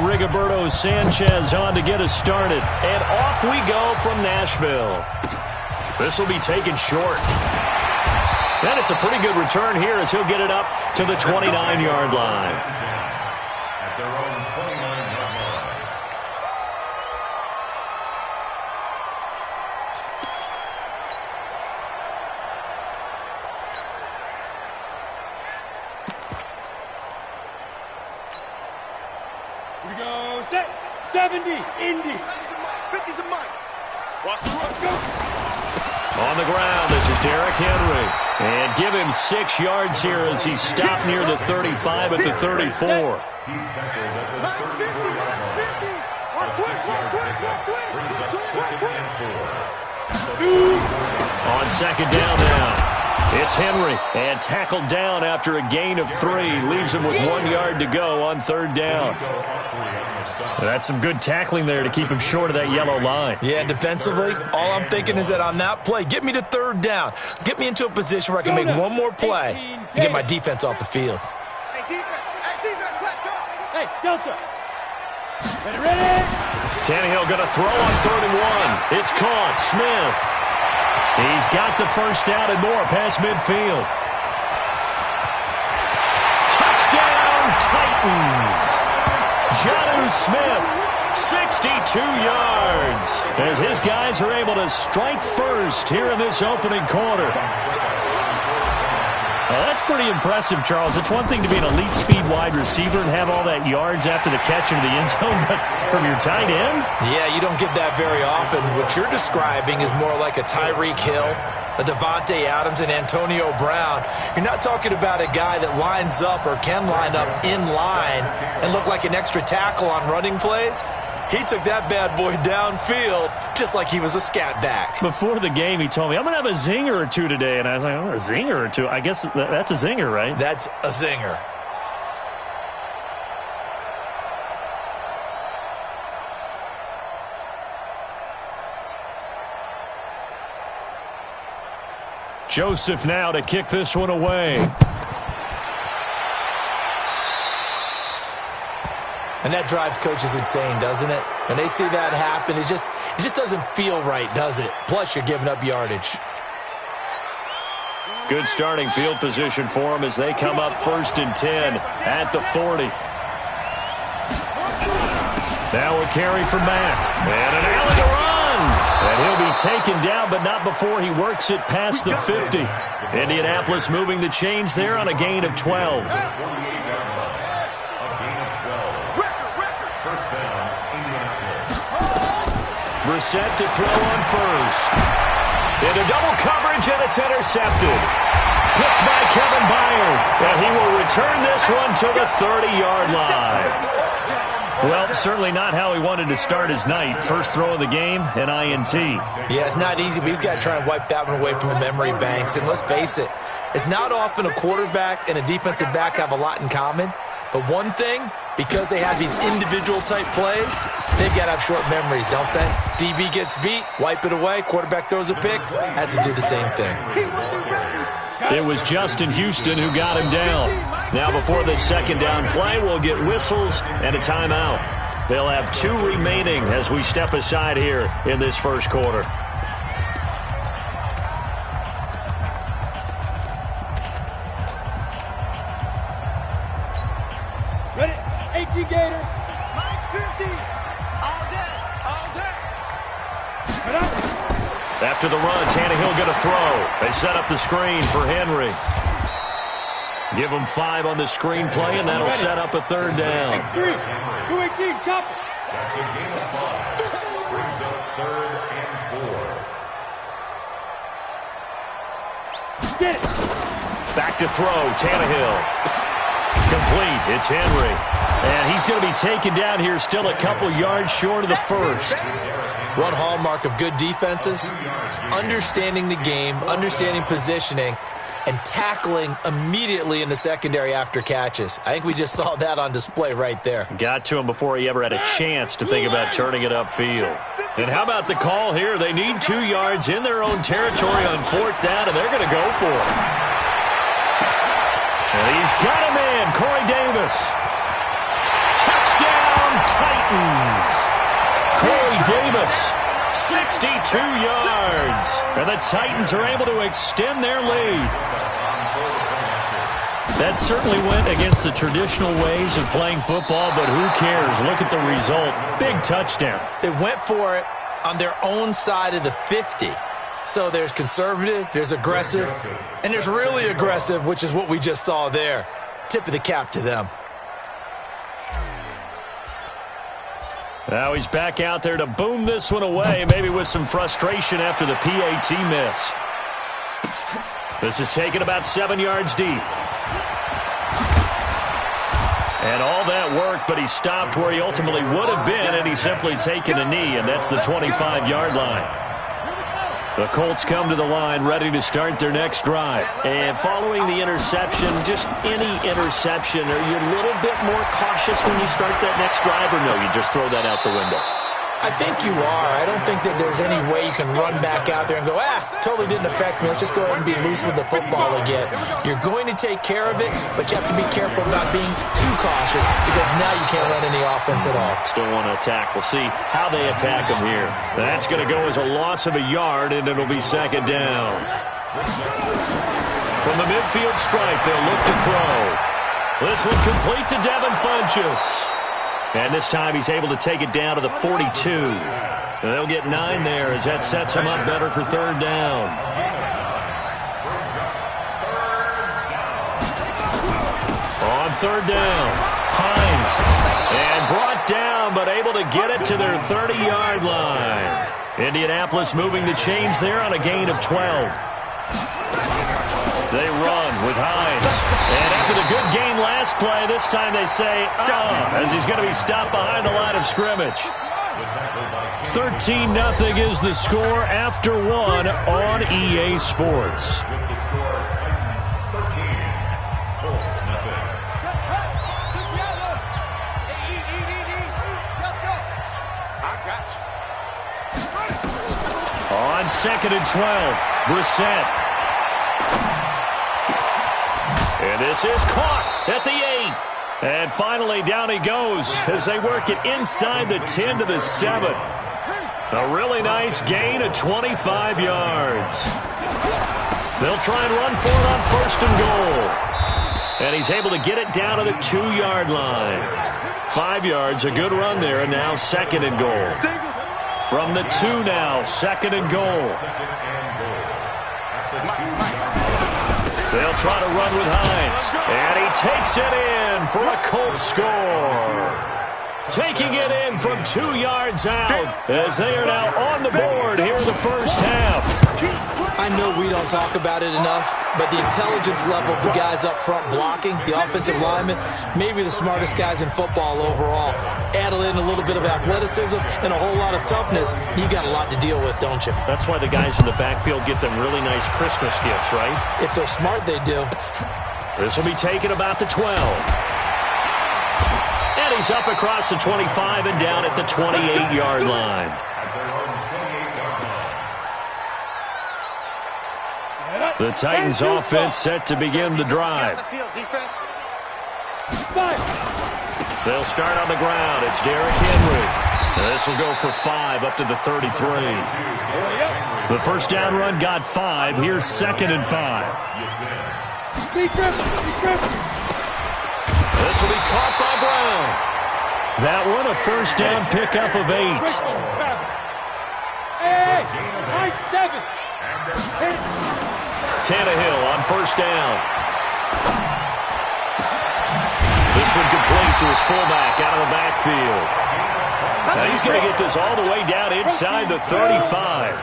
Rigoberto Sanchez on to get us started. And off we go from Nashville. This will be taken short. And it's a pretty good return here as he'll get it up to the 29-yard line. At their own 29-yard line. Here we go. Set. 70. Indy. 50 to Mike. Watch the run. Go. On the ground, this is Derrick Henry. And give him 6 yards here as he's stopped near the 35 at the 34. He's tackled at the 34-yard line. A 6-yard pickup brings up 2nd and 4. On second down now, it's Henry. And tackled down after a gain of 3. Leaves him with 1 yard to go on 3rd down. That's some good tackling there to keep him short of that yellow line. Yeah, defensively, all I'm thinking is that on that play, get me to 3rd down. Get me into a position where I can make one more play and get my defense off the field. Hey, defense. Hey, defense. Let's go. Hey, Delta. Ready. Tannehill going to throw on 3rd and 1. It's caught. Smith. He's got the first down and more past midfield. Touchdown, Titans. Jonnu Smith, 62 yards, as his guys are able to strike first here in this opening quarter. Well, that's pretty impressive, Charles. It's one thing to be an elite speed wide receiver and have all that yards after the catch into the end zone, but from your tight end? Yeah, you don't get that very often. What you're describing is more like a Tyreek Hill, a Devontae Adams, and Antonio Brown. You're not talking about a guy that lines up or can line up in line and look like an extra tackle on running plays. He took that bad boy downfield just like he was a scat back. Before the game, he told me, I'm going to have a zinger or two today. And I was like, oh, a zinger or two? I guess that's a zinger, right? That's a zinger. Joseph now to kick this one away. And that drives coaches insane, doesn't it? When they see that happen, it just doesn't feel right, does it? Plus, you're giving up yardage. Good starting field position for them as they come up 1st and 10 at the 40. Now a carry for Mack. And an alley to run. And he'll be taken down, but not before he works it past the 50. Indianapolis moving the chains there on a gain of 12. Brissett to throw on first. Into double coverage, and it's intercepted. Picked by Kevin Byard. And he will return this one to the 30-yard line. Well, certainly not how he wanted to start his night. First throw of the game, an INT. Yeah, it's not easy, but he's got to try and wipe that one away from the memory banks. And let's face it, it's not often a quarterback and a defensive back have a lot in common. But one thing, because they have these individual type plays, they've got to have short memories, don't they? DB gets beat, wipe it away, quarterback throws a pick, has to do the same thing. It was Justin Houston who got him down. Now before this second down play, we'll get whistles and a timeout. They'll have 2 remaining as we step aside here in this first quarter. Ready? 18 Gator. Mike 50. All day. All day. After the run, Tannehill going to throw. They set up the screen for Henry. Give him 5 on the screen play, and that'll set up a 3rd down. 218, chop. That's a gain of 5. Brings up 3rd and 4. Get it. Back to throw, Tannehill. Complete, it's Henry. And he's going to be taken down here still a couple yards short of the first. One hallmark of good defenses is understanding the game, understanding positioning, and tackling immediately in the secondary after catches. I think we just saw that on display right there. Got to him before he ever had a chance to think about turning it upfield. And how about the call here? They need 2 yards in their own territory on 4th down, and they're going to go for it. And he's got him in, Corey Davis. Touchdown, Titans. Corey Davis, 62 yards. And the Titans are able to extend their lead. That certainly went against the traditional ways of playing football, but who cares? Look at the result. Big touchdown. They went for it on their own side of the 50. So there's conservative, there's aggressive, and there's really aggressive, which is what we just saw there. Tip of the cap to them. Now he's back out there to boom this one away, maybe with some frustration after the PAT miss. This is taken about 7 yards deep. And all that worked, but he stopped where he ultimately would have been, and he's simply taken a knee, and that's the 25-yard line. The Colts come to the line ready to start their next drive. And following the interception, just any interception, are you a little bit more cautious when you start that next drive, or no, you just throw that out the window? I think you are. I don't think that there's any way you can run back out there and go, totally didn't affect me. Let's just go ahead and be loose with the football again. You're going to take care of it, but you have to be careful about being too cautious because now you can't run any offense at all. Still want to attack. We'll see how they attack them here. That's going to go as a loss of a yard, and it'll be second down. From the midfield stripe, they'll look to throw. This one complete to Devin Funchess. And this time he's able to take it down to the 42. And they'll get 9 there as that sets him up better for third down. On third down, Hines. And brought down, but able to get it to their 30-yard line. Indianapolis moving the chains there on a gain of 12. They run with Hines. And after the good gain last play, this time they say, as he's going to be stopped behind the line of scrimmage. 13-0 is the score after one on EA Sports. On 2nd and 12, Brissett. And this is caught at the 8. And finally, down he goes as they work it inside the 10 to the 7. A really nice gain of 25 yards. They'll try and run for it on 1st and goal. And he's able to get it down to the 2-yard line. 5 yards, a good run there, and now 2nd and goal. From the 2 now, 2nd and goal. They'll try to run with Hines. And he takes it in for a Colts score. Taking it in from 2 yards out as they are now on the board here in the first half. I know we don't talk about it enough, but the intelligence level of the guys up front blocking, the offensive linemen, maybe the smartest guys in football overall. Add in a little bit of athleticism and a whole lot of toughness, you got a lot to deal with, don't you? That's why the guys in the backfield get them really nice Christmas gifts, right? If they're smart, they do. This will be taken about the 12. And he's up across the 25 and down at the 28-yard line. The Titans offense set to begin the drive. They'll start on the ground. It's Derrick Henry. This will go for 5 up to the 33. The first down run got 5. Here's 2nd and 5. This will be caught by Brown. That one a first down pickup of 8. Tannehill on first down. This one complete to his fullback out of the backfield. Now he's going to get this all the way down inside the 35.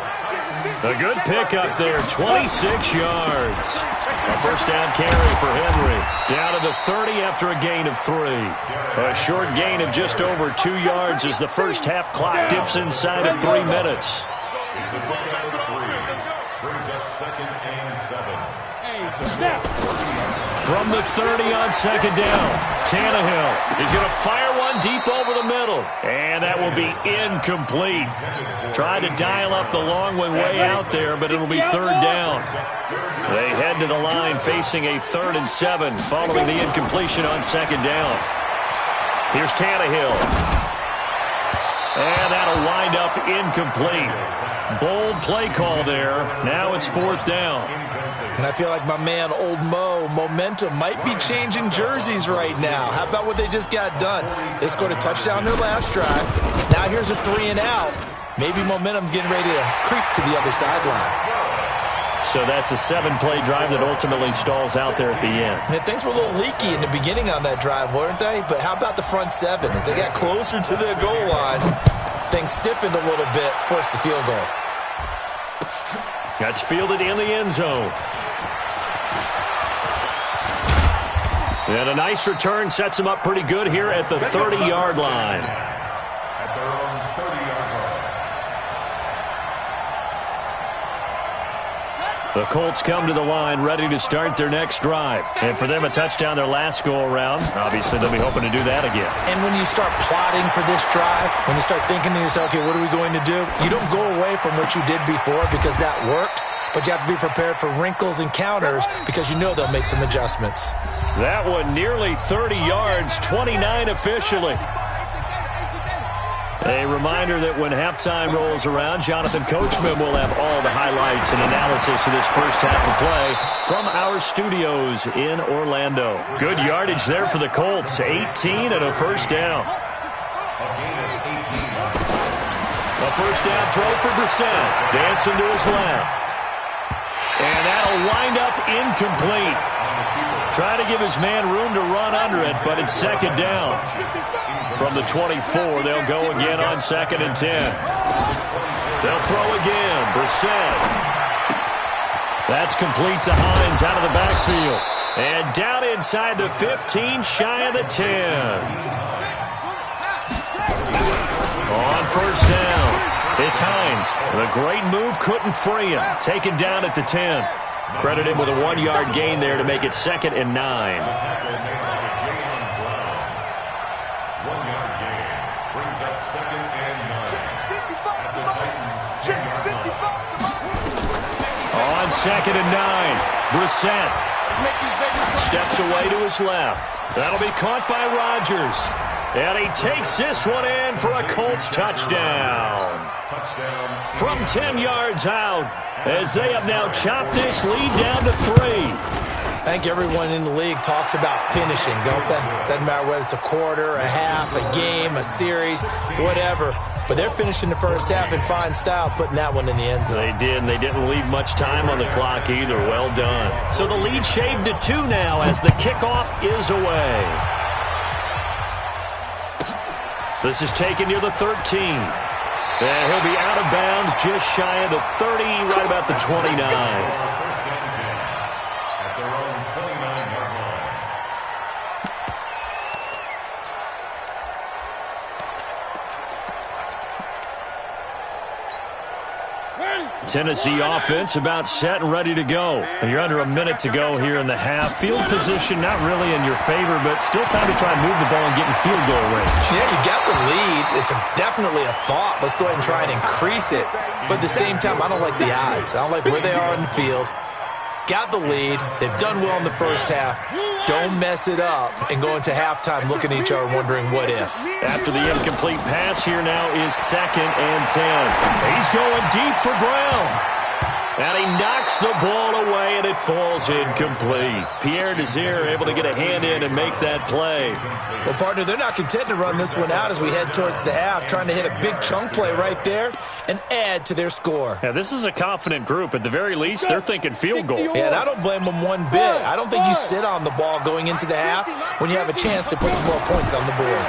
A good pickup there, 26 yards. A first down carry for Henry. Down to the 30 after a gain of 3. A short gain of just over 2 yards as the first half clock dips inside of 3 minutes. From the 30 on second down, Tannehill is going to fire one deep over the middle. And that will be incomplete. Tried to dial up the long one way out there, but it'll be third down. They head to the line facing a 3rd and 7 following the incompletion on second down. Here's Tannehill. wind up incomplete. Bold play call there. Now it's 4th down. And I feel like my man, Old Mo, momentum might be changing jerseys right now. How about what they just got done? They scored a touchdown their last drive. Now here's a 3 and out. Maybe momentum's getting ready to creep to the other sideline. So that's a 7-play drive that ultimately stalls out there at the end. And things were a little leaky in the beginning on that drive, weren't they? But how about the front 7? As they got closer to the goal line, things stiffened a little bit, forced the field goal. That's fielded in the end zone. And a nice return sets him up pretty good here at the 30-yard line. At their own 30-yard line. The Colts come to the line ready to start their next drive. And for them, a touchdown their last go-around. Obviously, they'll be hoping to do that again. And when you start plotting for this drive, when you start thinking to yourself, okay, what are we going to do? You don't go away from what you did before because that worked, but you have to be prepared for wrinkles and counters because you know they'll make some adjustments. That one nearly 30 yards, 29 officially. A reminder that when halftime rolls around, Jonathan Coachman will have all the highlights and analysis of this first half of play from our studios in Orlando. Good yardage there for the Colts, 18 and a first down. A first down throw for Brissett, dancing to his left. And that'll wind up incomplete. Trying to give his man room to run under it, but it's 2nd down. From the 24, they'll go again on 2nd and 10. They'll throw again. Brissett. That's complete to Hines out of the backfield. And down inside the 15, shy of the 10. On first down, it's Hines. The great move couldn't free him. Taken down at the 10. Credit him with a 1-yard gain there to make it 2nd and 9. On 2nd and 9, Brissett steps away to his left. That'll be caught by Rodgers. And he takes this one in for a Colts touchdown. From 10 yards out, as they have now chopped this lead down to 3. I think everyone in the league talks about finishing, don't they? Doesn't matter whether it's a quarter, a half, a game, a series, whatever. But they're finishing the first half in fine style, putting that one in the end zone. They did, and they didn't leave much time on the clock either. Well done. So the lead shaved to 2 now as the kickoff is away. This is taken near the 13. And he'll be out of bounds just shy of the 30, right about the 29. Tennessee offense about set and ready to go. And you're under a minute to go here in the half. Field position not really in your favor, but still time to try and move the ball and get in field goal range. Yeah, you got the lead. It's definitely a thought. Let's go ahead and try and increase it. But at the same time, I don't like the odds. I don't like where they are in the field. Got the lead. They've done well in the first half. Don't mess it up and go into halftime looking at each other wondering what if. After the incomplete pass, here now is 2nd and 10. He's going deep for Brown. And he knocks the ball away, and it falls incomplete. Pierre Desir able to get a hand in and make that play. Well, partner, they're not content to run this one out as we head towards the half, trying to hit a big chunk play right there and add to their score. Yeah, this is a confident group. At the very least, they're thinking field goal. Yeah, and I don't blame them one bit. I don't think you sit on the ball going into the half when you have a chance to put some more points on the board.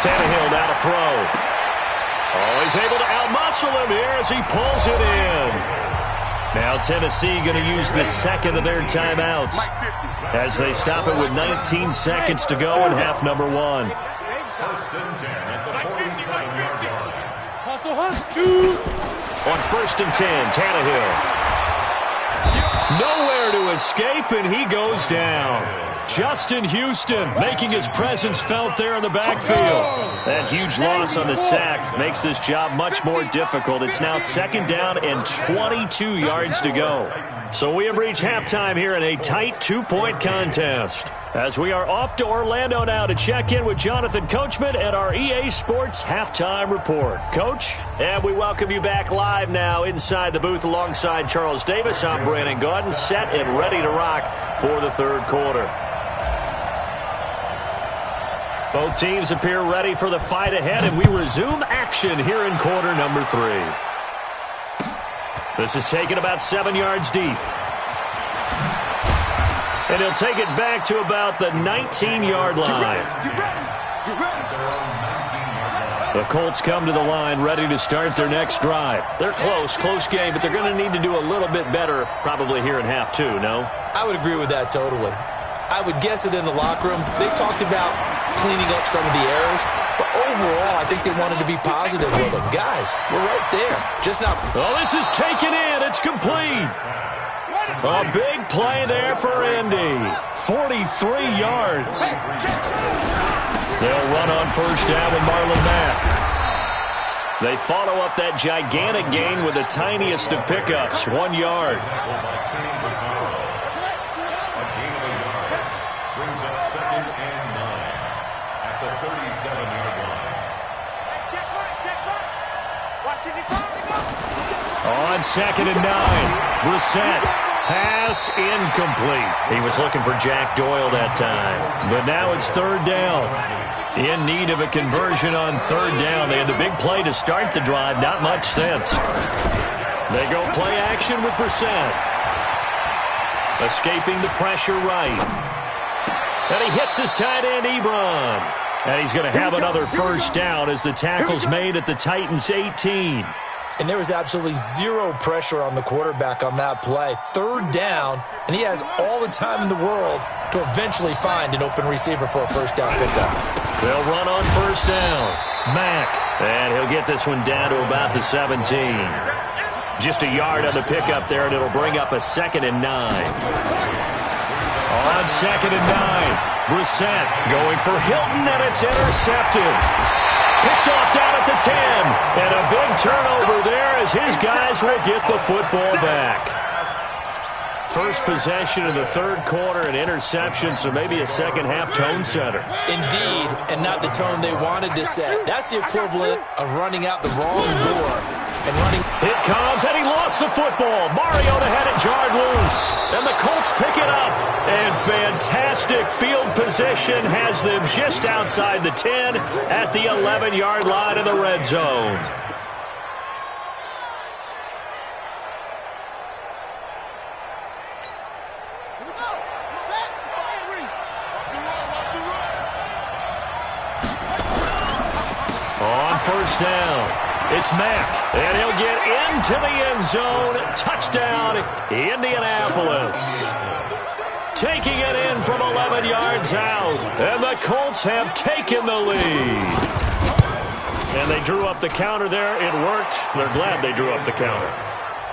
Tannehill now to throw. Oh, he's able to outmuscle him here as he pulls it in. Now Tennessee going to use the second of their timeouts as they stop it with 19 seconds to go in half number 1. First and 10 at the 47-yard line. On 1st and 10, Tannehill. Nowhere to escape, and he goes down. Justin Houston making his presence felt there in the backfield. That huge loss on the sack makes this job much more difficult. It's now 2nd down and 22 yards to go. So we have reached halftime here in a tight 2-point contest. As we are off to Orlando now to check in with Jonathan Coachman at our EA Sports Halftime Report. Coach, and we welcome you back live now inside the booth alongside Charles Davis. I'm Brandon Gaudin, set and ready to rock for the third quarter. Both teams appear ready for the fight ahead, and we resume action here in quarter number 3. This is taken about 7 yards deep. And he'll take it back to about the 19-yard line. The Colts come to the line ready to start their next drive. They're close game, but they're going to need to do a little bit better probably here in half 2, no? I would agree with that totally. I would guess it in the locker room. They talked about cleaning up some of the errors, but overall, I think they wanted to be positive with them. Guys, we're right there. Just not. Oh, this is taken in. It's complete. A big play there for Indy. 43 yards. They'll run on first down with Marlon Mack. They follow up that gigantic gain with the tiniest of pickups, 1 yard. Brings up 2nd and 9 at the 37-yard line. On 2nd and 9, Brissett. Pass incomplete. He was looking for Jack Doyle that time. But now it's third down. In need of a conversion on third down. They had the big play to start the drive. Not much sense. They go play action with Brissett. Escaping the pressure right. And he hits his tight end, Ebron. And he's going to have another first down as the tackle's made at the Titans' 18. And there was absolutely zero pressure on the quarterback on that play. Third down, and he has all the time in the world to eventually find an open receiver for a first down pickup. They'll run on first down. Mack, and he'll get this one down to about the 17. Just a yard on the pickup there, and it'll bring up a 2nd and 9. On 2nd and 9, Brissett going for Hilton, and it's intercepted. Picked off down at the 10. And a big turnover there as his guys will get the football back. First possession of the third quarter, an interception, so maybe a second-half tone setter. Indeed, and not the tone they wanted to set. That's the equivalent of running out the wrong door and running. It comes, and he lost the football. Mariota had it jarred loose, and the Colts pick it up. And fantastic field position has them just outside the 10 at the 11-yard line of the red zone. On first down, it's Mack, and he'll get into the end zone. Touchdown, Indianapolis. Taking it in from 11 yards out, and the Colts have taken the lead. And they drew up the counter there. It worked. They're glad they drew up the counter.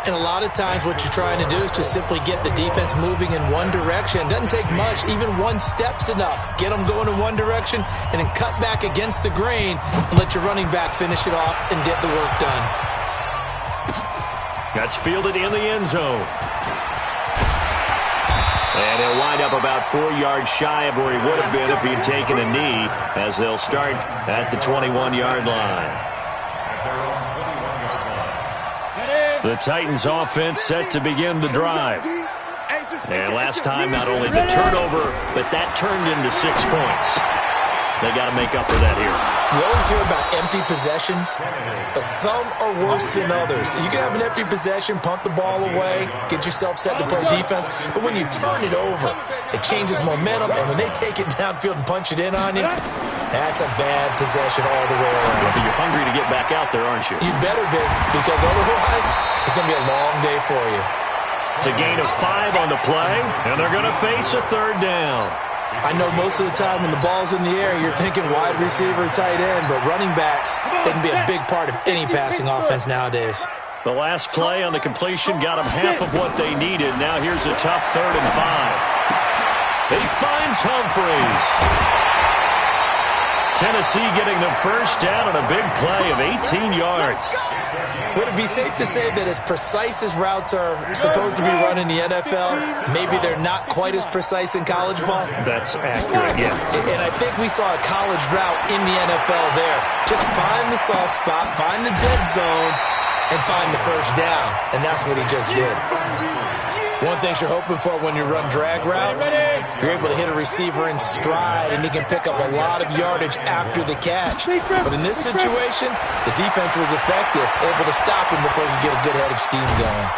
And a lot of times what you're trying to do is just simply get the defense moving in one direction. It doesn't take much. Even one step's enough. Get them going in one direction and then cut back against the grain and let your running back finish it off and get the work done. That's fielded in the end zone. And he'll wind up about 4 yards shy of where he would have been if he had taken a knee, as they'll start at the 21-yard line. The Titans offense set to begin the drive. And last time, not only the turnover, but that turned into 6 points. They got to make up for that here. You always hear about empty possessions, but some are worse than others. You can have an empty possession, punt the ball away, get yourself set to play defense, but when you turn it over, it changes momentum, and when they take it downfield and punch it in on you, that's a bad possession all the way around. You're hungry to get back out there, aren't you? You better be, because otherwise, it's going to be a long day for you. It's a gain of 5 on the play, and they're going to face a third down. I know most of the time when the ball's in the air, you're thinking wide receiver, tight end, but running backs, they can be a big part of any passing offense nowadays. The last play on the completion got them half of what they needed. Now here's a tough 3rd and 5. He finds Humphreys. Tennessee getting the first down on a big play of 18 yards. Would it be safe to say that as precise as routes are supposed to be run in the NFL, maybe they're not quite as precise in college ball? That's accurate, yeah. And I think we saw a college route in the NFL there. Just find the soft spot, find the dead zone, and find the first down. And that's what he just did. One thing you're hoping for when you run drag routes, you're able to hit a receiver in stride, and he can pick up a lot of yardage after the catch. But in this situation, the defense was effective, able to stop him before he could get a good head of steam going.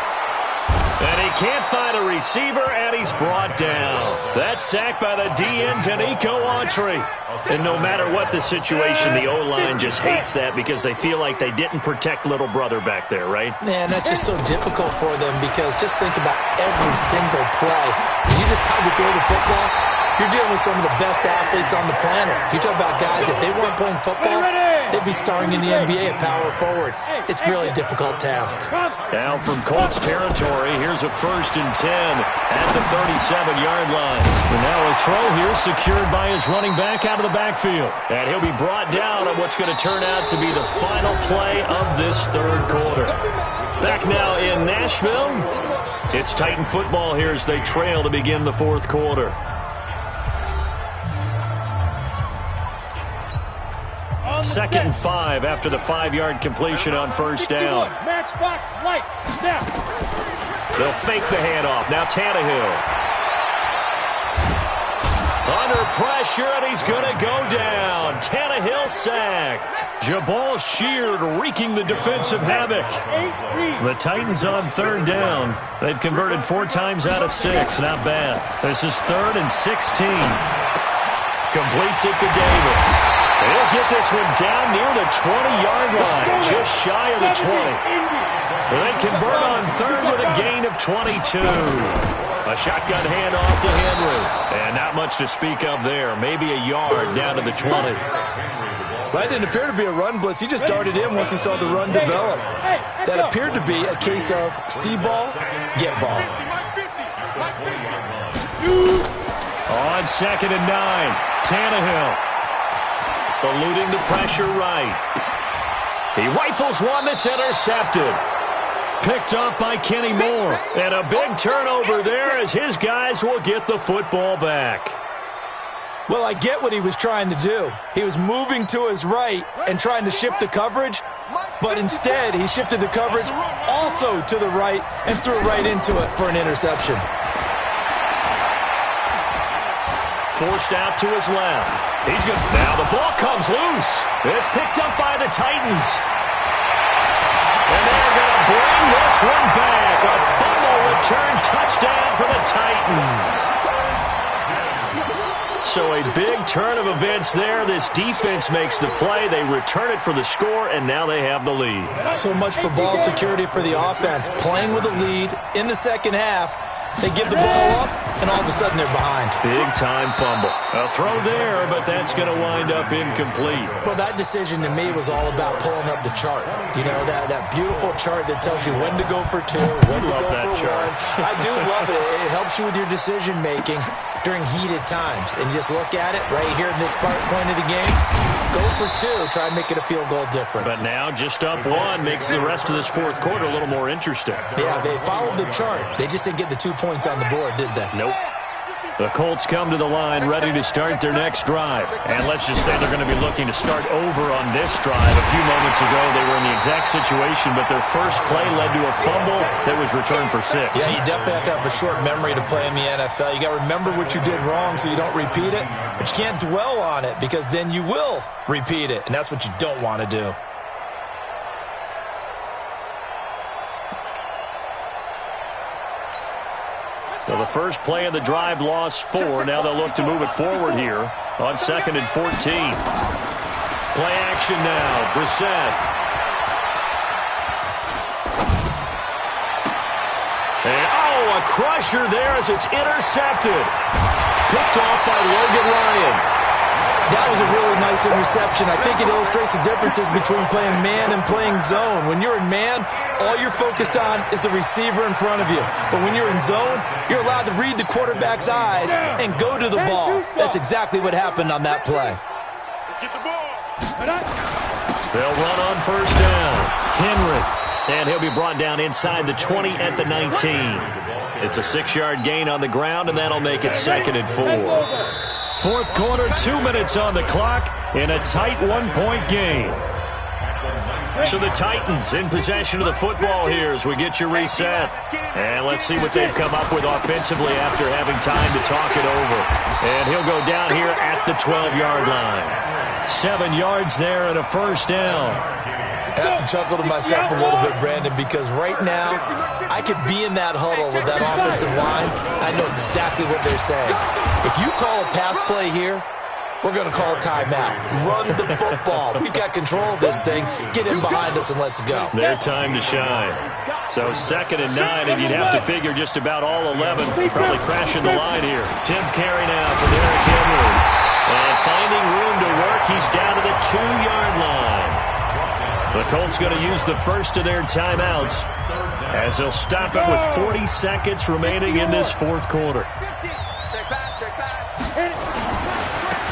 And he can't find a receiver, and he's brought down. That's sacked by the DN, Danico Autry. And no matter what the situation, the O-line just hates that because they feel like they didn't protect little brother back there, right? Man, that's just so difficult for them because just think about every single play. When you decide to throw the football, you're dealing with some of the best athletes on the planet. You talk about guys, if they weren't playing football, they'd be starring in the NBA at power forward. It's really a difficult task. Now from Colts territory, here's a 1st and 10 at the 37-yard line. And now a throw here secured by his running back out of the backfield. And he'll be brought down on what's going to turn out to be the final play of this third quarter. Back now in Nashville, it's Titan football here as they trail to begin the fourth quarter. 2nd and 5 after the 5-yard completion on first down. Matchbox light. Snap. They'll fake the handoff. Now Tannehill. Under pressure, and he's going to go down. Tannehill sacked. Jabal Sheard wreaking the defensive havoc. The Titans on 3rd down. They've converted 4 times out of 6. Not bad. This is 3rd and 16. Completes it to Davis. He'll get this one down near the 20-yard line, just shy of the 20. They convert on 3rd with a gain of 22. A shotgun handoff to Henry. And not much to speak of there. Maybe a yard down to the 20. That didn't appear to be a run blitz. He just darted in once he saw the run develop. That appeared to be a case of see ball, get ball. On 2nd and 9, Tannehill. Eluding the pressure right. He rifles one that's intercepted. Picked up by Kenny Moore. And a big turnover there as his guys will get the football back. Well, I get what he was trying to do. He was moving to his right and trying to shift the coverage, but instead he shifted the coverage also to the right and threw right into it for an interception. Forced out to his left. He's good. Now the ball comes loose. It's picked up by the Titans. And they're going to bring this one back. A fumble return touchdown for the Titans. So a big turn of events there. This defense makes the play. They return it for the score, and now they have the lead. So much for ball security for the offense. Playing with a lead in the second half. They give the ball up, and all of a sudden they're behind. Big-time fumble. A throw there, but that's going to wind up incomplete. Well, that decision to me was all about pulling up the chart. You know, that beautiful chart that tells you when to go for 2, when to go for 1. I do love it. It helps you with your decision-making during heated times. And you just look at it right here in this point of the game. Go for 2. Try and make it a field goal difference. But now just up 1 makes the rest of this fourth quarter a little more interesting. Yeah, they followed the chart. They just didn't get the 2 points on the board, did they? Nope. The Colts come to the line ready to start their next drive. And let's just say they're going to be looking to start over on this drive. A few moments ago, they were in the exact situation, but their first play led to a fumble that was returned for 6. Yeah, you definitely have to have a short memory to play in the NFL. You got to remember what you did wrong so you don't repeat it, but you can't dwell on it because then you will repeat it, and that's what you don't want to do. So the first play of the drive lost 4. Now they'll look to move it forward here on 2nd and 14. Play action now. Brissett. And, a crusher there as it's intercepted. Picked off by Logan Ryan. That was a really nice interception. I think it illustrates the differences between playing man and playing zone. When you're in man, all you're focused on is the receiver in front of you. But when you're in zone, you're allowed to read the quarterback's eyes and go to the ball. That's exactly what happened on that play. Let's get the ball. They'll run on first down. Henry. And he'll be brought down inside the 20 at the 19. It's a 6-yard gain on the ground, and that'll make it 2nd and 4. Fourth quarter, 2 minutes on the clock in a tight 1-point game. So the Titans in possession of the football here as we get you reset. And let's see what they've come up with offensively after having time to talk it over. And he'll go down here at the 12-yard line. 7 yards there and a first down. I have to chuckle to myself a little bit, Brandon, because right now I could be in that huddle with that offensive line. I know exactly what they're saying. If you call a pass play here, we're going to call a timeout. Run the football. We've got control of this thing. Get in behind us and let's go. Their time to shine. So 2nd and 9, and you'd have to figure just about all 11 probably crashing the line here. 10th carry now for Derrick Henry. And finding room to work, he's down to the 2-yard line. The Colts going to use the first of their timeouts as they'll stop it with 40 seconds remaining in this fourth quarter.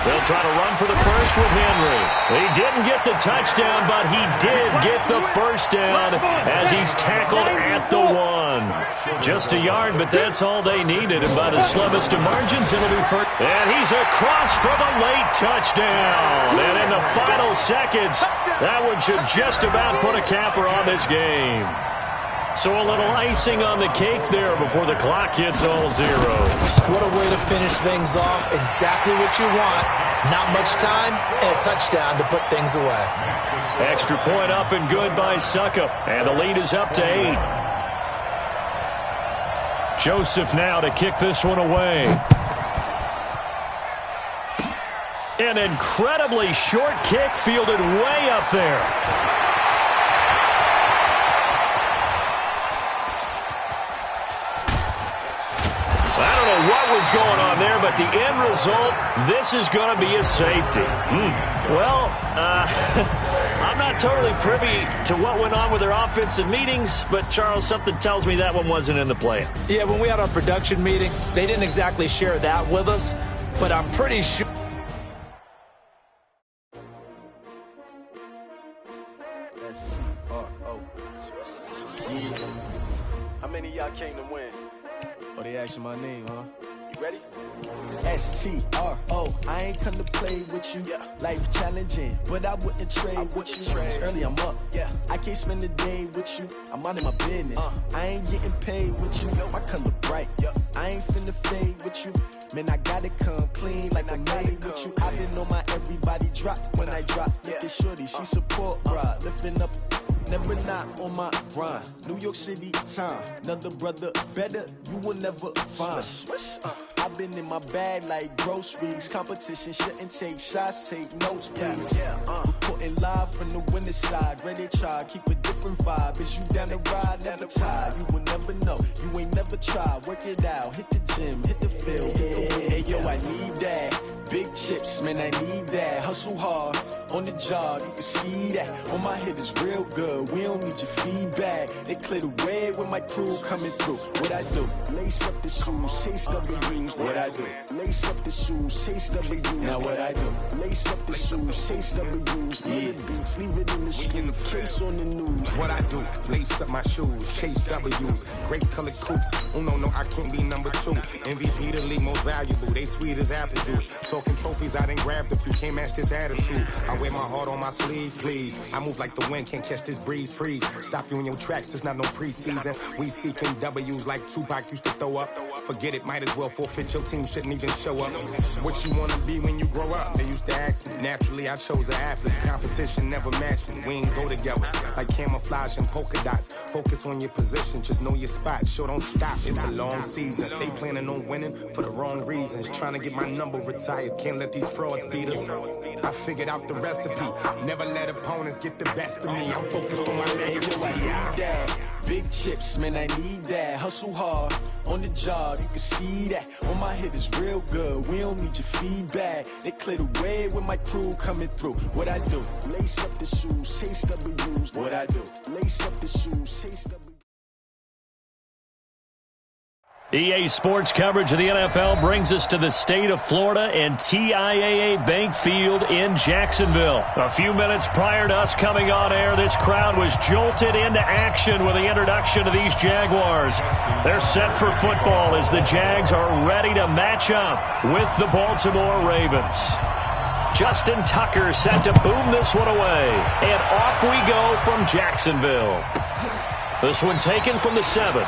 They'll try to run for the first with Henry. He didn't get the touchdown, but he did get the first down as he's tackled at the 1. Just a yard, but that's all they needed. And by the slimmest of margins, it'll be first. And he's across for the late touchdown. And in the final seconds, that one should just about put a capper on this game. So a little icing on the cake there before the clock hits all zeros. What a way to finish things off. Exactly what you want. Not much time and a touchdown to put things away. Extra point up and good by Suckup. And the lead is up to 8. Joseph now to kick this one away. An incredibly short kick fielded way up there. What was going on there, but the end result, this is going to be a safety. Well, I'm not totally privy to what went on with their offensive meetings, but Charles, something tells me that one wasn't in the plan. Yeah, when we had our production meeting, they didn't exactly share that with us, but I'm pretty sure. How many of y'all came to win? Oh, they asking my name, huh? You ready? S-T-R-O, I ain't come to play with you. Yeah. Life challenging, but I wouldn't trade with you. It's early, I'm up. Yeah. I can't spend the day with you. I'm minding my business. I ain't getting paid with you. My color bright. Yeah. I ain't finna fade with you. Man, I gotta come clean like I'm made with you. I've been on my everybody drop when I drop. Look at shorty, she support ride. Lifting up. Never not on my grind. New York City time. Another brother better, you will never find. I've been in my bag like groceries. Competition shouldn't take shots, take notes, please. Reporting live from the winter side. Ready to try, keep a different vibe. Is you down the ride, never tired. You will never know, you ain't never tried. Work it out, hit the gym, hit the field. Hey yo, I need that. Big chips, man, I need that. Hustle hard, on the job, you can see that. On my head is real good. We don't need your feedback. They clear the way with my crew coming through. What I do? Lace up the shoes, chase W's. What I do? Lace up the shoes, chase W's. Now what I do? Lace up the shoes, chase W's. Yeah. Beats, leave it in the street, case on the news. What I do? Lace up my shoes, chase W's. Great colored coops. Oh no, I can't be number 2. MVP the league most valuable. They sweet as apple juice. Talking trophies, I didn't grab the few. Can't match this attitude. I wear my heart on my sleeve, please. I move like the wind, can't catch this breeze, freeze. Stop you in your tracks, there's not no preseason. We seeking W's like Tupac used to throw up. Forget it, might as well forfeit. Your team shouldn't even show up. What you wanna be when you grow up? They used to ask me. Naturally, I chose an athlete. Competition never matched me. We ain't go together like camouflage and polka dots. Focus on your position, just know your spot. Sure, don't stop. It's a long season. They planning on winning for the wrong reasons. Trying to get my number retired. Can't let these frauds beat us. I figured out the recipe. Never let opponents get the best of me. I'm focused on my legacy. I need that. Big chips, man, I need that. Hustle hard, on the job, you can see that. On my head is real good, we don't need your feedback. They clear the way with my crew coming through. What I do? Lace up the shoes, chase W's. What I do? Lace up the shoes, chase W's. EA Sports coverage of the NFL brings us to the state of Florida and TIAA Bank Field in Jacksonville. A few minutes prior to us coming on air, this crowd was jolted into action with the introduction of these Jaguars. They're set for football as the Jags are ready to match up with the Baltimore Ravens. Justin Tucker set to boom this one away. And off we go from Jacksonville. This one taken from the 7.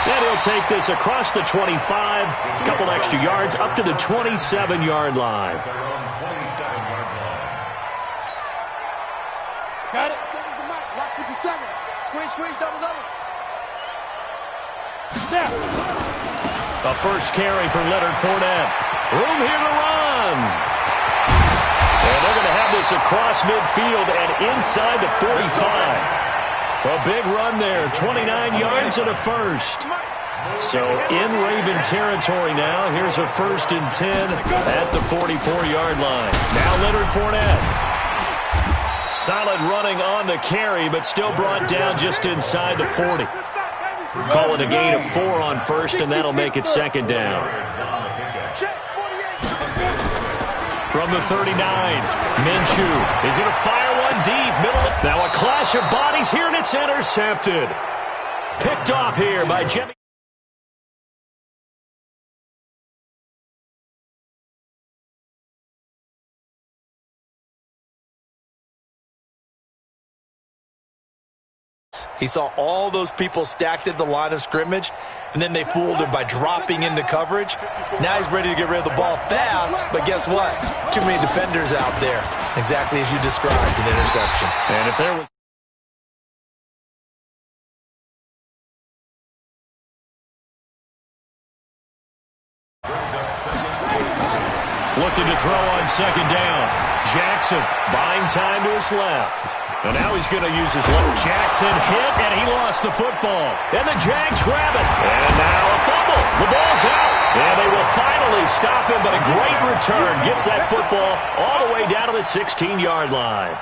And he'll take this across the 25, a couple extra yards, up to the 27-yard line. Got it. Lock 57. Squeeze, double. A first carry for Leonard Fournette. Room here to run. And they're going to have this across midfield and inside the 45. A big run there, 29 yards and a first. So in Raven territory now, here's a 1st and 10 at the 44-yard line. Now Leonard Fournette. Solid running on the carry, but still brought down just inside the 40. Call it a gain of 4 on first, and that'll make it 2nd down. From the 39, Minshew is going to fire one deep. Now a clash of bodies here, and it's intercepted. Picked off here by Jimmy. He saw all those people stacked at the line of scrimmage, and then they fooled him by dropping into coverage. Now he's ready to get rid of the ball fast, but guess what? Too many defenders out there. Exactly as you described, an interception. And if there was... Looking to throw on 2nd down. Jackson buying time to his left. And now he's going to use his left. Jackson hit, and he lost the football. And the Jags grab it. And now a fumble. The ball's out. And they will finally stop him, but a great return gets that football all the way down to the 16-yard line.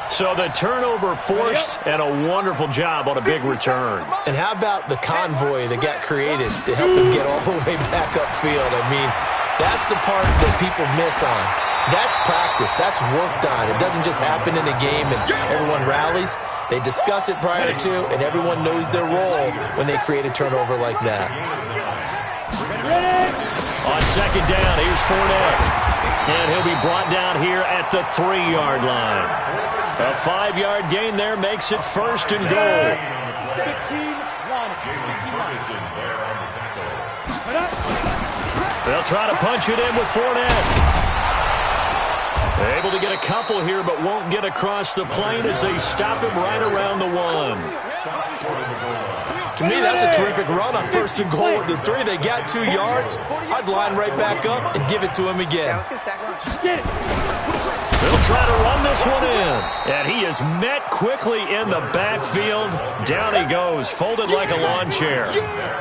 So the turnover forced, and a wonderful job on a big return. And how about the convoy that got created to help him get all the way back upfield? I mean, that's the part that people miss on. That's practice. That's worked on. It doesn't just happen in a game and everyone rallies. They discuss it prior to, and everyone knows their role when they create a turnover like that. On 2nd down, here's Fournette. And he'll be brought down here at the 3-yard line. A 5-yard gain there makes it 1st and goal. 15-1. They'll try to punch it in with Fournette. Able to get a couple here, but won't get across the plane as they stop him right around the 1. To me, that's a terrific run on 1st and goal at the 3. They got 2 yards. I'd line right back up and give it to him again. They'll try to run this one in. And he is met quickly in the backfield. Down he goes, folded like a lawn chair.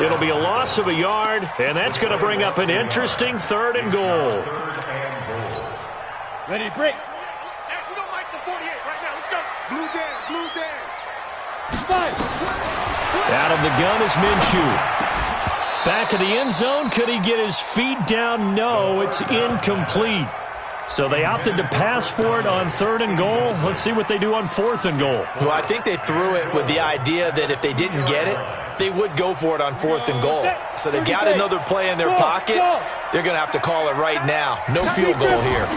It'll be a loss of a yard, and that's going to bring up an interesting 3rd and goal. Ready to break. We don't like the 48 right now. Let's go. Blue down. 5. Out of the gun is Minshew. Back of the end zone. Could he get his feet down? No, it's incomplete. So they opted to pass for it on 3rd and goal. Let's see what they do on 4th and goal. Well, I think they threw it with the idea that if they didn't get it, they would go for it on 4th and goal. So they got another play in their pocket. They're going to have to call it right now. No field goal here.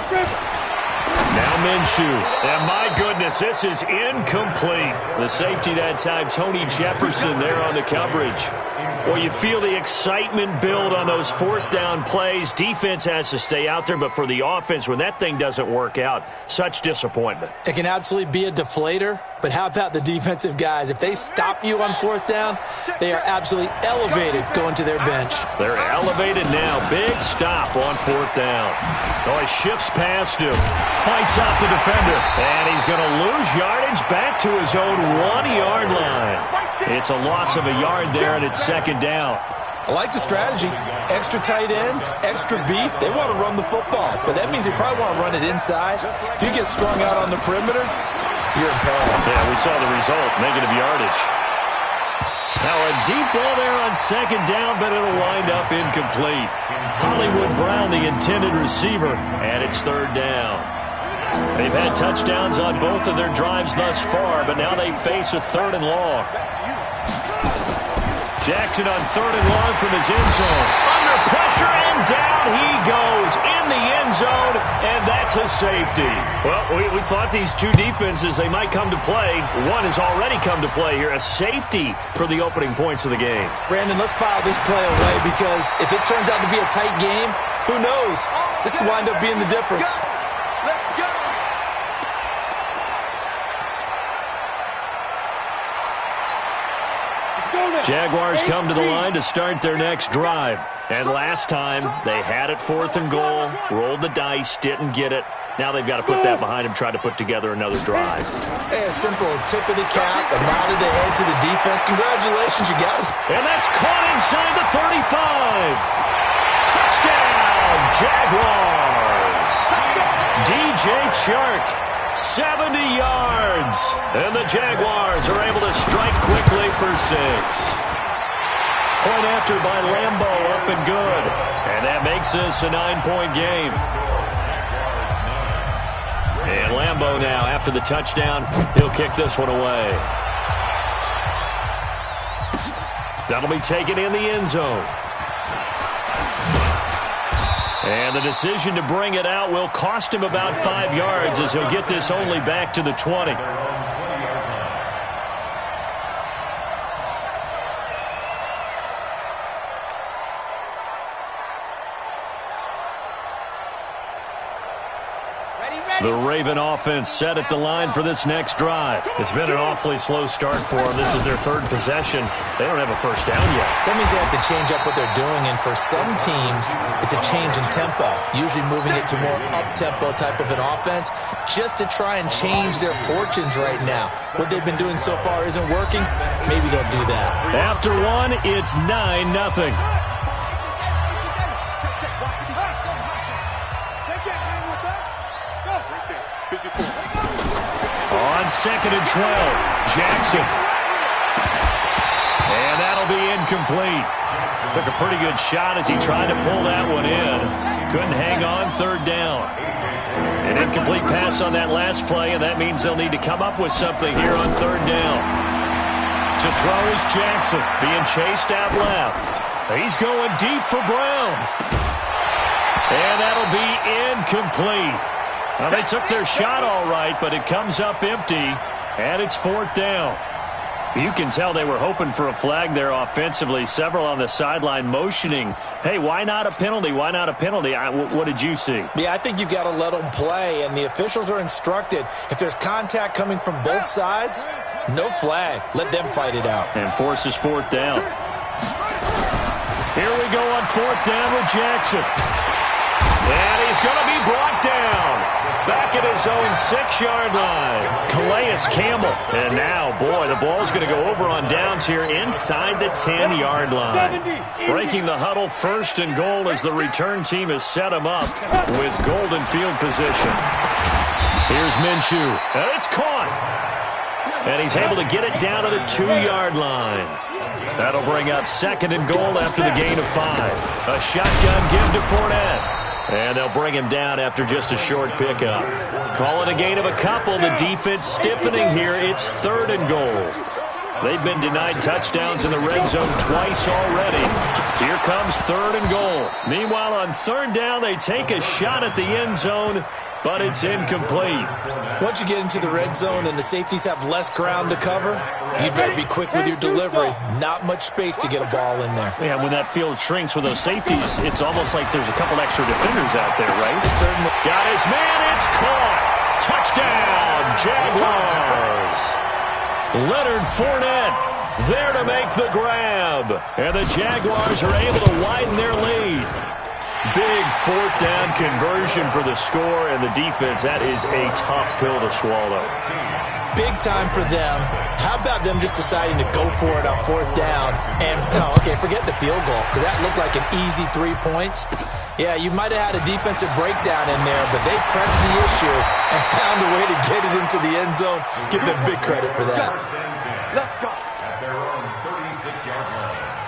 Now Minshew. And my goodness, this is incomplete. The safety that time, Tony Jefferson there on the coverage. Well, you feel the excitement build on those 4th down plays. Defense has to stay out there, but for the offense, when that thing doesn't work out, such disappointment. It can absolutely be a deflator, but how about the defensive guys? If they stop you on 4th down, they are absolutely elevated going to their bench. They're elevated now. Big stop on 4th down. Oh, he shifts past him. Fights out the defender. And he's going to lose yardage back to his own 1-yard line. It's a loss of a yard there, and it's 2nd down. I like the strategy. Extra tight ends, extra beef. They want to run the football, but that means they probably want to run it inside. If you get strung out on the perimeter, you're in peril. Yeah, we saw the result, negative yardage. Now a a deep ball there on second down, but it'll wind up incomplete. Hollywood Brown, the intended receiver, and it's third down. They've had touchdowns on both of their drives thus far, but now they face a third and long. Jackson on third and long from his end zone. Under pressure, and down he goes in the end zone, and that's a safety. Well, we thought these two defenses, they might come to play. One has already come to play here, a safety for the opening points of the game. Brandon, let's file this play away because if it turns out to be a tight game, who knows? This could wind up being the difference. Let's go. Jaguars come to the line to start their next drive. And last time, they had it fourth and goal, rolled the dice, didn't get it. Now they've got to put that behind them, try to put together another drive. Hey, a simple tip of the cap, a nod of the head to the defense. Congratulations, you guys. And that's caught inside the 35. Touchdown, Jaguars. DJ Chark, 70 yards. And the Jaguars are able to strike quickly for 6. Point after by Lambo, up and good. And that makes this a 9-point game. And Lambo now, after the touchdown, he'll kick this one away. That'll be taken in the end zone. And the decision to bring it out will cost him about 5 yards as he'll get this only back to the 20. The Raven offense set at the line for this next drive. It's been an awfully slow start for them. This is their third possession. They don't have a first down yet. So that means they have to change up what they're doing, and for some teams, it's a change in tempo, usually moving it to more up-tempo type of an offense just to try and change their fortunes right now. What they've been doing so far isn't working. Maybe they'll do that. After one, it's 9-0. On second and 12, Jackson. And that'll be incomplete. Took a pretty good shot as he tried to pull that one in. Couldn't hang on, third down. An incomplete pass on that last play, and that means they'll need to come up with something here on third down. To throw is Jackson, being chased out left. He's going deep for Brown. And that'll be incomplete. Well, they took their shot all right, but it comes up empty, and it's fourth down. You can tell they were hoping for a flag there offensively. Several on the sideline motioning, hey, why not a penalty? Why not a penalty? What did you see? Yeah, I think you've got to let them play, and the officials are instructed. If there's contact coming from both sides, no flag. Let them fight it out. And forces fourth down. Here we go on fourth down with Jackson. And he's going to be brought down. Back at his own 6-yard line. Calais Campbell. And now, boy, the ball's going to go over on downs here inside the 10-yard line. Breaking the huddle, first and goal as the return team has set him up with golden field position. Here's Minshew. And it's caught. And he's able to get it down to the 2-yard line. That'll bring up second and goal after the gain of 5. A shotgun give to Fournette. And they'll bring him down after just a short pickup. Call it a gain of a couple. The defense stiffening here. It's third and goal. They've been denied touchdowns in the red zone twice already. Here comes third and goal. Meanwhile, on third down, they take a shot at the end zone, but it's incomplete. Once you get into the red zone and the safeties have less ground to cover, you better be quick with your delivery. Not much space to get a ball in there. Yeah, when that field shrinks with those safeties, it's almost like there's a couple extra defenders out there, right? Certainly. Got his man, it's caught. Touchdown, Jaguars. Leonard Fournette there to make the grab. And the Jaguars are able to widen their lead. Big fourth down conversion for the score, and the defense, that is a tough pill to swallow. Big time for them. How about them just deciding to go for it on fourth down? And, no, okay, forget the field goal, because that looked like an easy 3 points. Yeah, you might have had a defensive breakdown in there, but they pressed the issue and found a way to get it into the end zone. Give them big credit for that. Let's go. At their own 36 6-yard line.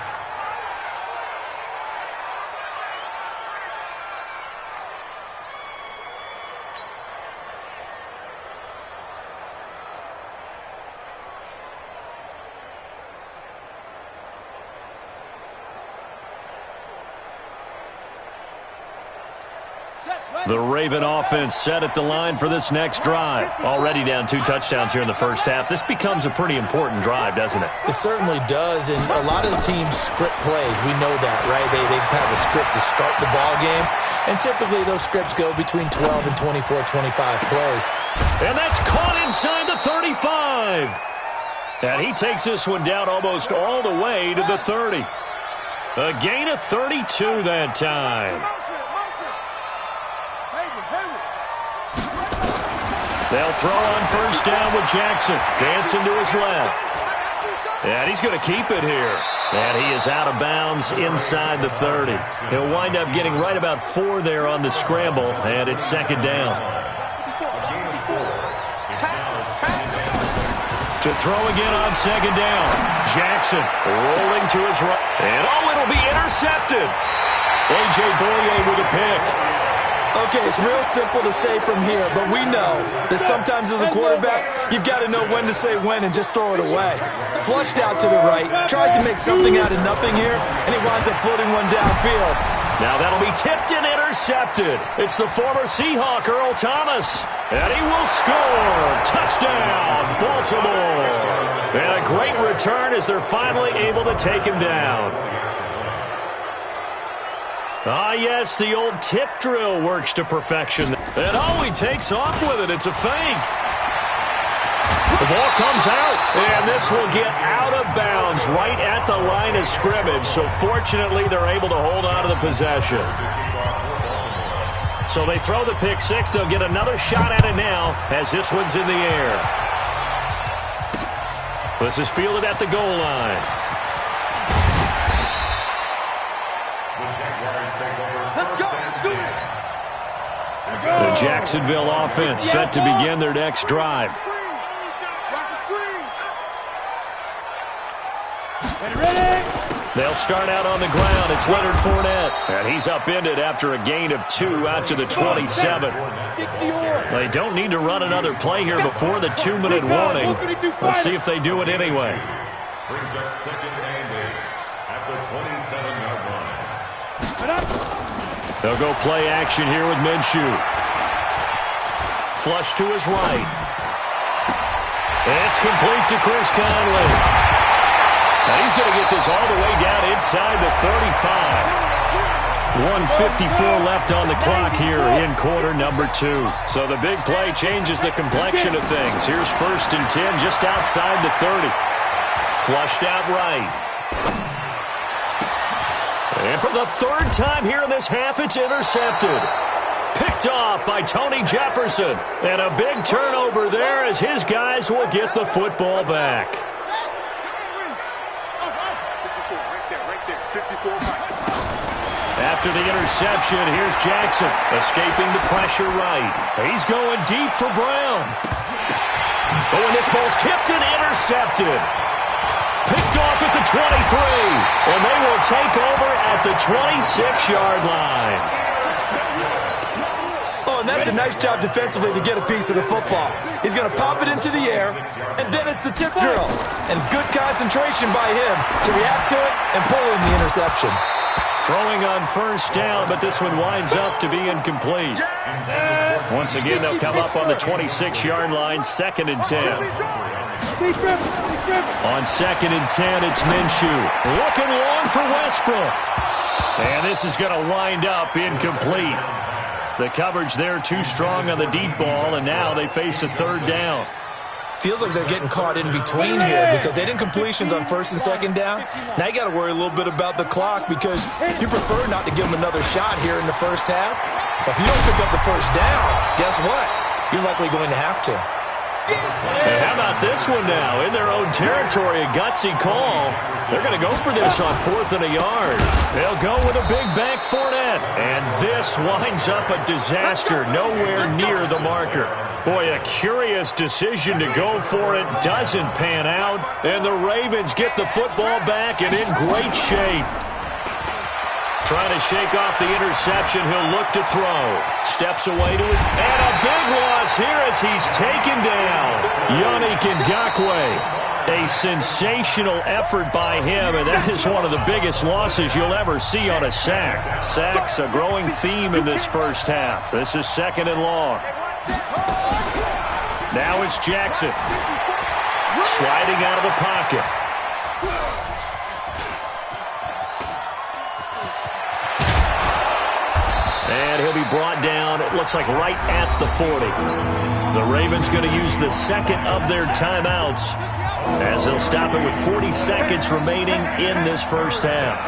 The Raven offense set at the line for this next drive. Already down 2 touchdowns here in the first half. This becomes a pretty important drive, doesn't it? It certainly does, and a lot of the teams script plays. We know that, right? They have a script to start the ball game, and typically those scripts go between 12 and 24, 25 plays. And that's caught inside the 35. And he takes this one down almost all the way to the 30. A gain of 32 that time. They'll throw on first down with Jackson. Dancing to his left. And he's going to keep it here. And he is out of bounds inside the 30. He'll wind up getting right about 4 there on the scramble, and it's second down. To throw again on second down. Jackson rolling to his right. And it'll be intercepted. A.J. Boye with a pick. Okay, it's real simple to say from here, but we know that sometimes as a quarterback, you've got to know when to say when and just throw it away. Flushed out to the right, tries to make something out of nothing here, and he winds up floating one downfield. Now that'll be tipped and intercepted. It's the former Seahawk, Earl Thomas. And he will score. Touchdown, Baltimore. And a great return as they're finally able to take him down. Ah, yes, the old tip drill works to perfection. And he takes off with it. It's a fake. The ball comes out, and this will get out of bounds right at the line of scrimmage. So fortunately, they're able to hold on to the possession. So they throw the pick six. They'll get another shot at it now as this one's in the air. This is fielded at the goal line. The Jacksonville offense set to begin their next drive. They'll start out on the ground. It's Leonard Fournette. And he's upended after a gain of 2 out to the 27. They don't need to run another play here before the 2-minute warning. Let's see if they do it anyway. Brings up second and 8 at the 27-yard line. They'll go play action here with Minshew. Flush to his right. It's complete to Chris Conley. Now he's going to get this all the way down inside the 35. 1:54 left on the clock here in quarter number 2. So the big play changes the complexion of things. Here's 1st and 10 just outside the 30. Flushed out right. And for the 3rd time here in this half, it's intercepted. Picked off by Tony Jefferson. And a big turnover there as his guys will get the football back. After the interception, here's Jackson, escaping the pressure right. He's going deep for Brown. Oh, and this ball's tipped and intercepted. Picked off at the 23, and they will take over at the 26-yard line. Oh, and that's a nice job defensively to get a piece of the football. He's going to pop it into the air, and then it's the tip drill. And good concentration by him to react to it and pull in the interception. Throwing on first down, but this one winds up to be incomplete. Once again, they'll come up on the 26-yard line, 2nd and 10. On 2nd and 10, it's Minshew. Looking long for Westbrook. And this is going to wind up incomplete. The coverage there too strong on the deep ball, and now they face a 3rd down. Feels like they're getting caught in between here because they didn't completions on 1st and 2nd down. Now you got to worry a little bit about the clock because you prefer not to give them another shot here in the first half. But if you don't pick up the 1st down, guess what? You're likely going to have to. And how about this one now? In their own territory, a gutsy call. They're going to go for this on 4th and a yard. They'll go with a big bank Fournette. And this winds up a disaster, nowhere near the marker. Boy, a curious decision to go for it. Doesn't pan out. And the Ravens get the football back and in great shape. Trying to shake off the interception. He'll look to throw. Steps away to his... And a big loss here as he's taken down. Yannick Ngakoue. A sensational effort by him, and that is one of the biggest losses you'll ever see on a sack. Sacks, a growing theme in this first half. This is 2nd and long. Now it's Jackson. Sliding out of the pocket. And he'll be brought down, it looks like right at the 40. The Ravens going to use the second of their timeouts as they'll stop it with 40 seconds remaining in this first half.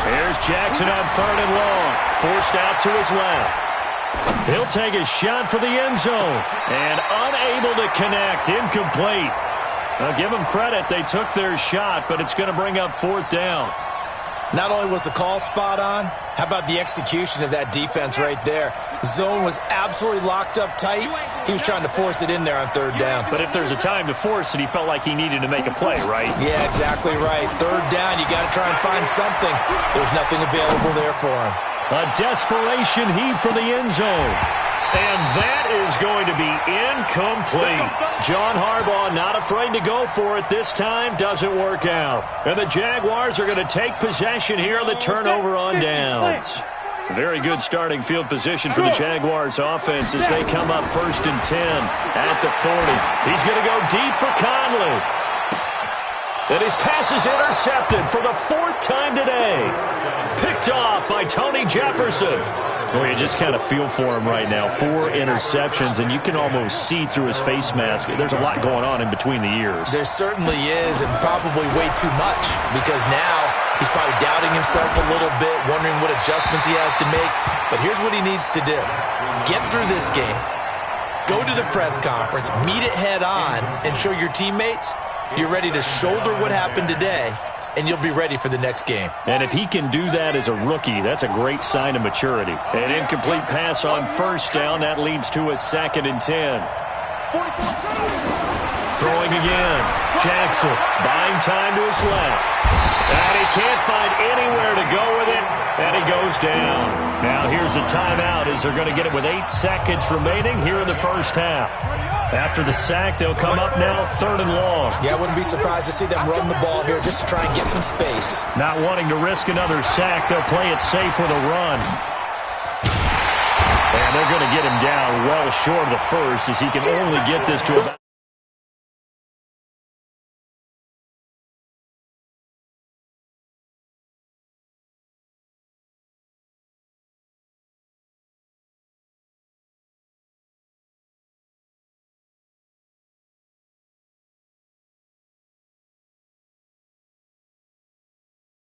Here's Jackson on 3rd and long. Forced out to his left. He'll take a shot for the end zone. And unable to connect. Incomplete. Now give them credit. They took their shot, but it's going to bring up 4th down. Not only was the call spot on, how about the execution of that defense right there? Zone was absolutely locked up tight. He was trying to force it in there on 3rd down. But if there's a time to force it, he felt like he needed to make a play, right? Yeah, exactly right. 3rd down, you got to try and find something. There's nothing available there for him. A desperation heave from the end zone. And that is going to be incomplete. John Harbaugh not afraid to go for it this time. Doesn't work out. And the Jaguars are going to take possession here on the turnover on downs. Very good starting field position for the Jaguars offense as they come up 1st and 10 at the 40. He's going to go deep for Conley. And his pass is intercepted for the 4th time today. Picked off by Tony Jefferson. Well, you just kind of feel for him right now. 4 interceptions, and you can almost see through his face mask. There's a lot going on in between the ears. There certainly is, and probably way too much, because now he's probably doubting himself a little bit, wondering what adjustments he has to make. But here's what he needs to do. Get through this game, go to the press conference, meet it head on, and show your teammates you're ready to shoulder what happened today, and you'll be ready for the next game. And if he can do that as a rookie, that's a great sign of maturity. An incomplete pass on 1st down. That leads to a 2nd and 10. Throwing again. Jackson buying time to his left. And he can't find anywhere to go with it. And he goes down. Now here's a timeout as they're going to get it with 8 seconds remaining here in the first half. After the sack, they'll come up now 3rd and long. Yeah, I wouldn't be surprised to see them run the ball here just to try and get some space. Not wanting to risk another sack, they'll play it safe with a run. And they're going to get him down well short of the first as he can only get this to about...